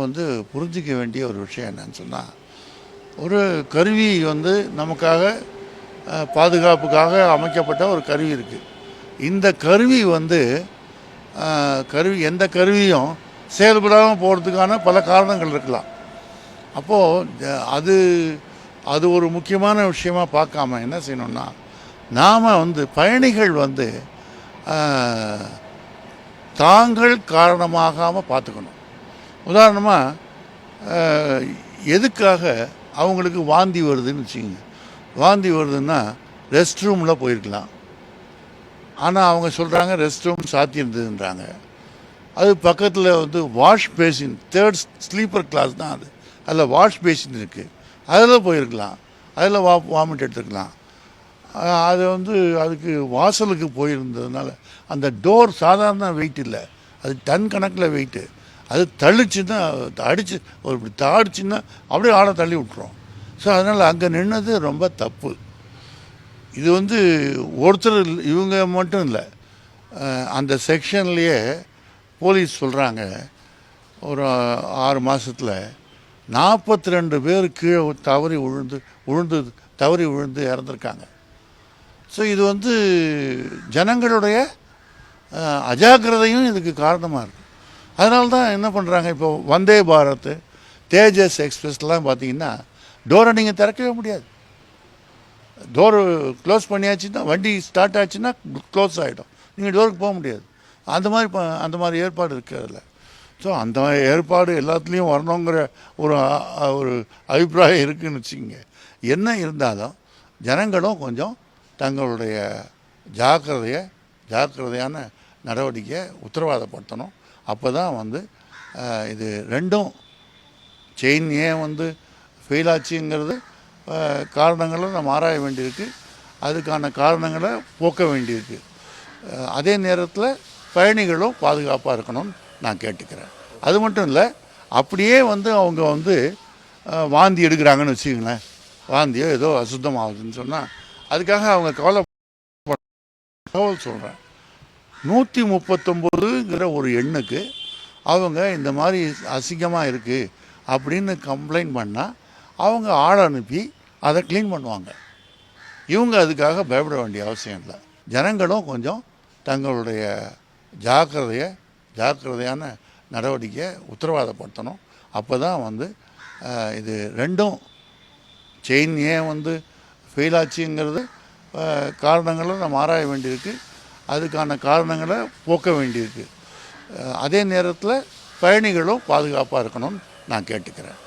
வந்து புரிஞ்சிக்க வேண்டிய ஒரு விஷயம் என்னன்னு சொன்னால், ஒரு கருவி வந்து நமக்காக பாதுகாப்புக்காக அமைக்கப்பட்ட ஒரு கருவி இருக்குது. இந்த கருவி வந்து எந்த கருவியும் செயல்படாமல் போகிறதுக்கான பல காரணங்கள் இருக்கலாம். அப்போது அது அது ஒரு முக்கியமான விஷயமாக பார்க்காம என்ன செய்யணும்னா, நாம் வந்து பயணிகள் வந்து தாங்கள் காரணமாகாமல் பார்த்துக்கணும். உதாரணமாக எதுக்காக அவங்களுக்கு வாந்தி வருதுன்னு வச்சுக்கோங்க. வாந்தி வருதுன்னா ரெஸ்ட் ரூமில் போயிருக்கலாம். ஆனால் அவங்க சொல்கிறாங்க ரெஸ்ட் ரூம் சாத்தியிருந்ததுன்றாங்க. அது பக்கத்தில் வந்து wash basin, third sleeper class தான் அது, அதில் வாஷ் பேசின் இருக்குது, அதில் போயிருக்கலாம், அதில் வாமிட் எடுத்துக்கலாம். அது வந்து அதுக்கு வாசலுக்கு போயிருந்ததுனால அந்த டோர் சாதாரண வெயிட் இல்லை, அது டன் கணக்கில் வெயிட்டு. அது தள்ளிச்சுன்னா அடித்து ஒரு இப்படி தாடிச்சுன்னா அப்படியே ஆளை தள்ளி விட்டுரும். ஸோ அதனால் அங்கே நின்னது ரொம்ப தப்பு. இது வந்து ஒருத்தர் இவங்க மட்டும் இல்லை, அந்த செக்ஷன்லேயே போலீஸ் சொல்கிறாங்க ஒரு 6 மாதத்தில் 42 பேர் கீழே தவறி விழுந்து இறந்துருக்காங்க. ஸோ இது வந்து ஜனங்களுடைய அஜாக்கிரதையும் இதுக்கு காரணமாக இருக்குது. அதனால தான் என்ன பண்ணுறாங்க, இப்போ வந்தே பாரத், தேஜஸ் எக்ஸ்பிரஸ்லாம் பார்த்தீங்கன்னா டோரை நீங்கள் திறக்கவே முடியாது. டோரு க்ளோஸ் பண்ணியாச்சுன்னா, வண்டி ஸ்டார்ட் ஆச்சுன்னா க்ளோஸ் ஆகிடும், நீங்கள் டோருக்கு போக முடியாது. அந்த மாதிரி ஏற்பாடு இருக்குது அதில். ஸோ அந்த ஏற்பாடு எல்லாத்துலேயும் வரணுங்கிற ஒரு அபிப்பிராயம் இருக்குதுன்னு வச்சுக்கோங்க. என்ன இருந்தாலும் ஜனங்களும் கொஞ்சம் தங்களுடைய ஜாக்கிரதையான நடவடிக்கையை உத்தரவாதப்படுத்தணும். அப்போ தான் வந்து இது ரெண்டும் செயின் ஏன் வந்து ஃபெயில் ஆச்சுங்கிறது காரணங்களை நம்ம ஆராய வேண்டியிருக்கு, அதுக்கான காரணங்களை போக்க வேண்டியிருக்கு. அதே நேரத்தில் பயணிகளும் பாதுகாப்பாக இருக்கணும்னு நான் கேட்டுக்கிறேன். அது மட்டும் இல்லை, அப்படியே வந்து அவங்க வந்து வாந்தி எடுக்கிறாங்கன்னு வச்சுக்கங்களேன், வாந்தியோ ஏதோ அசுத்தம் ஆகுதுன்னு சொன்னால் அதுக்காக அவங்க தகவல் சொல்கிறேன். 139ங்கிற ஒரு எண்ணுக்கு அவங்க இந்த மாதிரி அசிங்கமாக இருக்குது அப்படின்னு கம்ப்ளைண்ட் பண்ணால் அவங்க ஆள் அனுப்பி அதை க்ளீன் பண்ணுவாங்க. இவங்க அதுக்காக பயப்பட வேண்டிய அவசியம் இல்லை. ஜனங்களும் கொஞ்சம் தங்களுடைய ஜாக்கிரதையான நடவடிக்கையை உத்தரவாதப்படுத்தணும். அப்போ தான் வந்து இது ரெண்டும் செயின் ஏன் வந்து ஃபெயில் ஆச்சுங்கிறது காரணங்களை நம்ம ஆராய வேண்டியிருக்கு, அதுக்கான காரணங்களை போக்க வேண்டியிருக்கு. அதே நேரத்தில் பயணிகளும் பாதுகாப்பாக இருக்கணும்னு நான் கேட்டுக்கிறேன்.